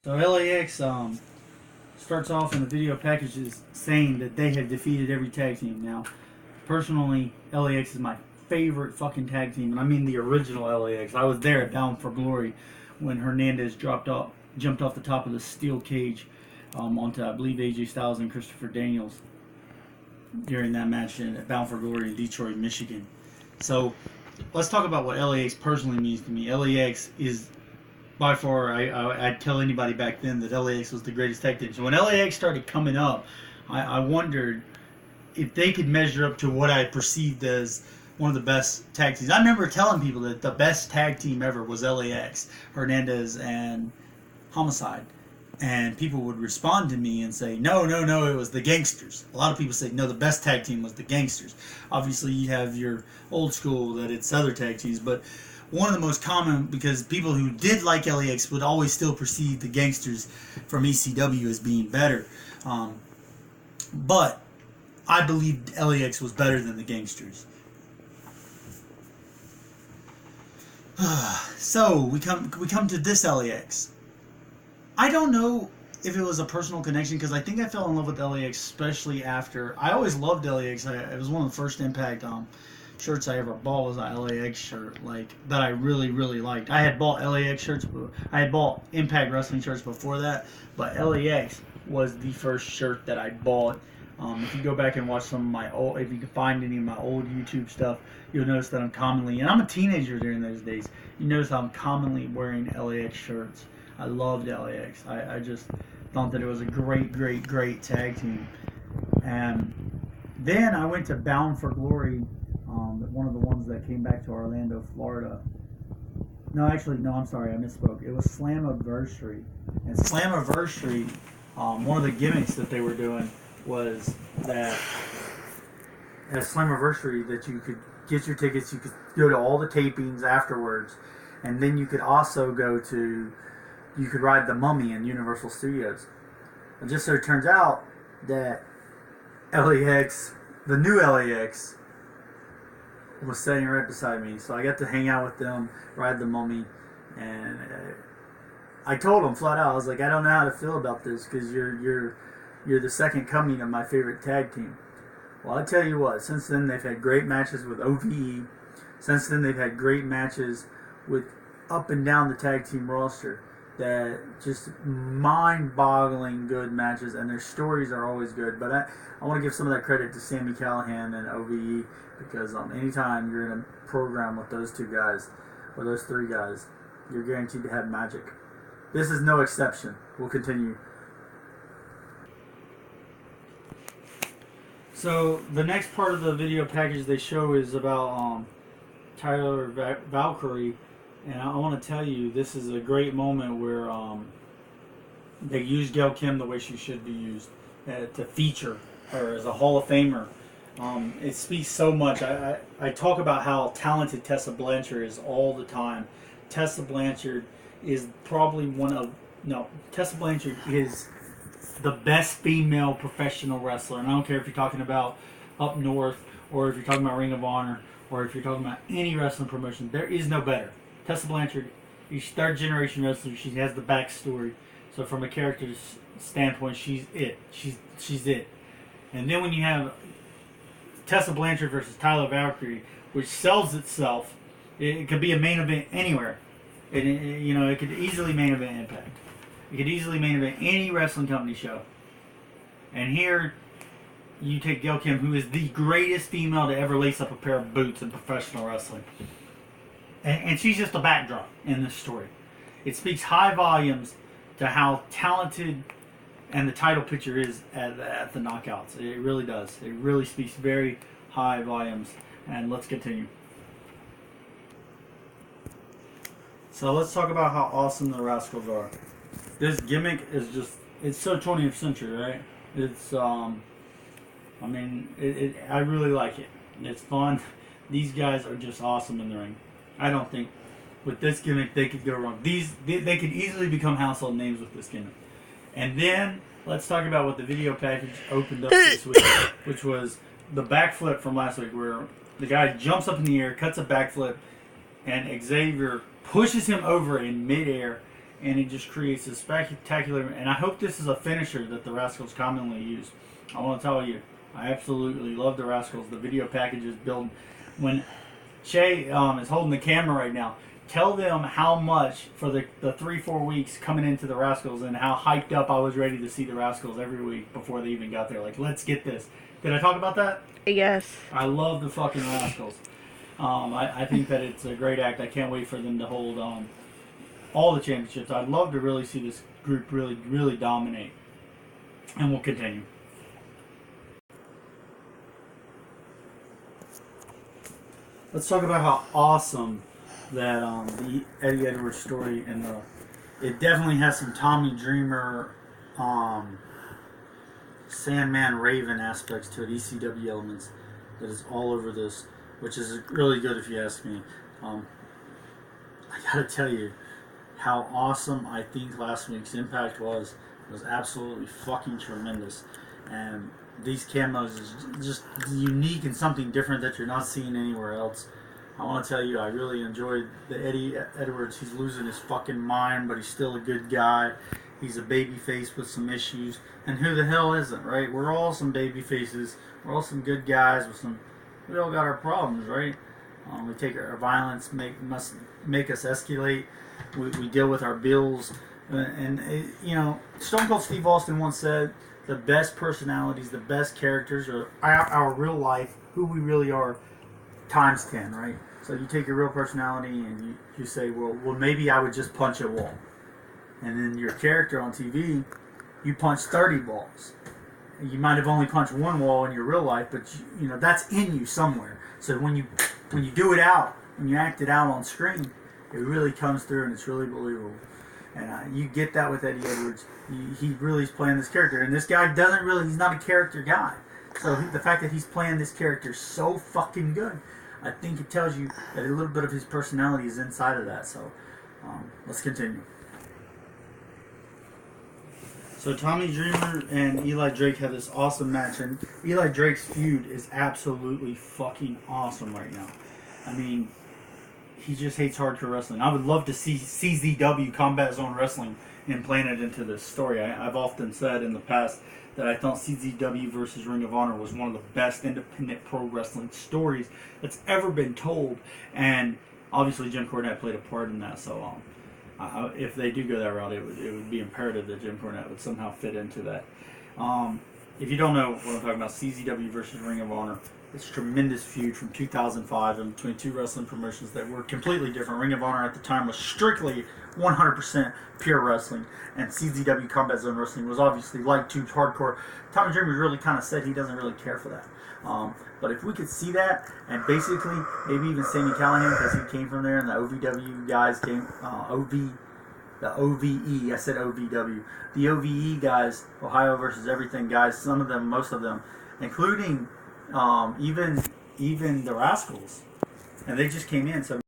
So LAX starts off in the video packages saying that they have defeated every tag team. Now, personally, LAX is my favorite fucking tag team, and I mean the original LAX. I was there at Bound for Glory when Hernandez jumped off the top of the steel cage onto, I believe, AJ Styles and Christopher Daniels during that match at Bound for Glory in Detroit, Michigan. So let's talk about what LAX personally means to me. LAX is by far, I'd tell anybody back then that LAX was the greatest tag team. So when LAX started coming up, I wondered if they could measure up to what I perceived as one of the best tag teams. I remember telling people that the best tag team ever was LAX, Hernandez and Homicide. And people would respond to me and say, no, it was the Gangsters. A lot of people say, no, the best tag team was the Gangsters. Obviously, you have your old school that it's other tag teams, but one of the most common, because people who did like LAX would always still perceive the Gangsters from ECW as being better. But I believed LAX was better than the Gangsters. So we come to this LAX. I don't know if it was a personal connection, because I think I fell in love with LAX especially after. I always loved LAX. It was one of the first Impact shirts I ever bought was an LAX shirt, that I really, really liked. I had bought LAX shirts. I had bought Impact Wrestling shirts before that, but LAX was the first shirt that I bought. If you go back and watch some of my old, if you can find any of my old YouTube stuff, you'll notice that I'm commonly, and I'm a teenager during those days, you notice I'm commonly wearing LAX shirts. I loved LAX. I just thought that it was a great tag team. And then I went to Bound for Glory, one of the ones that came back to Orlando, Florida. No, I'm sorry, I misspoke. It was Slammiversary. And Slammiversary, one of the gimmicks that they were doing was that at Slammiversary that you could get your tickets, you could go to all the tapings afterwards, and then you could also you could ride the Mummy in Universal Studios. And just so it turns out that LAX, the new LAX, was sitting right beside me, so I got to hang out with them, ride the Mummy, and I told them flat out, I was like, I don't know how to feel about this, because you're the second coming of my favorite tag team. Well, I tell you what, since then they've had great matches with OVE. Since then they've had great matches with up and down the tag team roster. That just mind-boggling good matches, and their stories are always good. But I want to give some of that credit to Sami Callihan and OVE, because anytime you're in a program with those two guys, or those three guys, you're guaranteed to have magic. This is no exception. We'll continue. So the next part of the video package they show is about Tyler Valkyrie. And I want to tell you, this is a great moment where they use Gail Kim the way she should be used, to feature her as a Hall of Famer. It speaks so much. I talk about how talented Tessa Blanchard is all the time. Tessa Blanchard is probably Tessa Blanchard is the best female professional wrestler. And I don't care if you're talking about up north, or if you're talking about Ring of Honor, or if you're talking about any wrestling promotion. There is no better. Tessa Blanchard is third generation wrestler. She has the backstory. So from a character standpoint, she's it. She's it. And then when you have Tessa Blanchard versus Tyler Valkyrie, which sells itself, it could be a main event anywhere. It could easily main event Impact. It could easily main event any wrestling company show. And here, you take Gail Kim, who is the greatest female to ever lace up a pair of boots in professional wrestling. And she's just a backdrop in this story. It speaks high volumes to how talented and the title picture is at the knockouts. It really does. It really speaks very high volumes. And let's continue. So let's talk about how awesome the Rascals are. This gimmick is it's so 20th century, right? It's, I really like it. It's fun. These guys are just awesome in the ring. I don't think with this gimmick they could go wrong. They could easily become household names with this gimmick. And then let's talk about what the video package opened up this week, which was the backflip from last week, where the guy jumps up in the air, cuts a backflip, and Xavier pushes him over in midair and it just creates a spectacular. And I hope this is a finisher that the Rascals commonly use. I want to tell you, I absolutely love the Rascals. The video package is built. When Shay is holding the camera right now, tell them how much for the 3-4 weeks coming into the Rascals and how hyped up I was ready to see the Rascals every week before they even got there. Like, let's get this. Did I talk about that? Yes. I love the fucking Rascals. I think that it's a great act. I can't wait for them to hold all the championships. I'd love to really see this group really, really dominate. And we'll continue. Let's talk about how awesome that the Eddie Edwards story and it definitely has some Tommy Dreamer, Sandman Raven aspects to it, ECW elements that is all over this, which is really good if you ask me. I gotta tell you how awesome I think last week's Impact was. It was absolutely fucking tremendous, and these camos is just unique and something different that you're not seeing anywhere else. I want to tell you, I really enjoyed the Eddie Edwards. He's losing his fucking mind, but he's still a good guy. He's a baby face with some issues, and who the hell isn't, right? We're all some baby faces. We're all some good guys with some. We all got our problems, right? We take our violence, must make us escalate. We deal with our bills, and you know, Stone Cold Steve Austin once said, "The best personalities, the best characters are our real life, who we really are, times 10." Right? So you take your real personality and you say, well, maybe I would just punch a wall, and then your character on TV, you punch 30 balls. You might have only punched one wall in your real life, but you know that's in you somewhere. So when you do it out, when you act it out on screen, it really comes through and it's really believable. And you get that with Eddie Edwards. He really is playing this character, and this guy he's not a character guy. So the fact that he's playing this character so fucking good, I think it tells you that a little bit of his personality is inside of that. So let's continue. So Tommy Dreamer and Eli Drake have this awesome match, and Eli Drake's feud is absolutely fucking awesome right now. I mean, he just hates hardcore wrestling. I would love to see CZW, Combat Zone Wrestling, implanted into this story. I've often said in the past that I thought CZW versus Ring of Honor was one of the best independent pro wrestling stories that's ever been told, and obviously Jim Cornette played a part in that. So if they do go that route, it would be imperative that Jim Cornette would somehow fit into that. If you don't know what I'm talking about, CZW versus Ring of Honor, it's a tremendous feud from 2005 in between two wrestling promotions that were completely different. Ring of Honor at the time was strictly 100% pure wrestling, and CZW Combat Zone Wrestling was obviously light tubes, hardcore. Tommy Dreamer really kind of said he doesn't really care for that. But if we could see that, and basically maybe even Sami Callihan, because he came from there, and the OVW guys came, the OVE, I said OVW, the OVE guys, Ohio versus everything guys, some of them, most of them, including even the Rascals, and they just came in. So